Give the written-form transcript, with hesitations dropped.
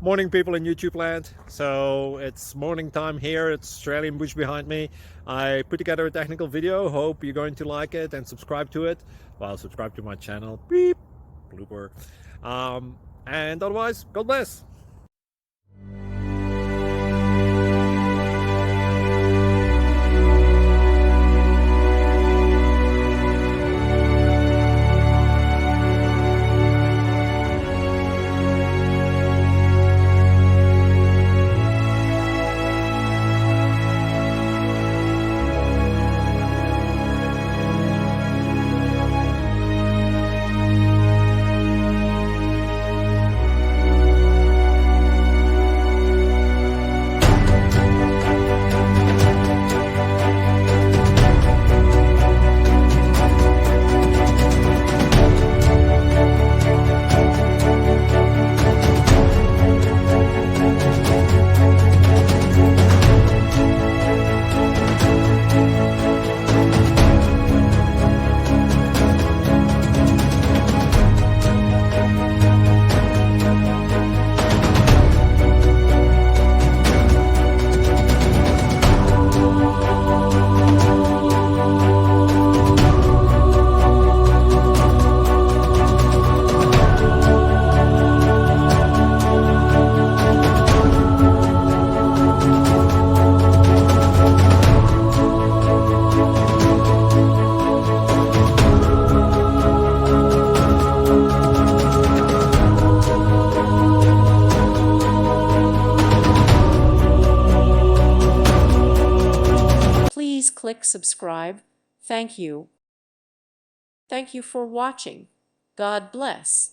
Morning, people in YouTube land. So it's morning time here. It's Australian bush behind me. I put together a technical video. Hope you're going to like it and subscribe to it. Well, subscribe to my channel. Beep, blooper. And otherwise, God bless. Please click subscribe. Thank you. Thank you for watching. God bless.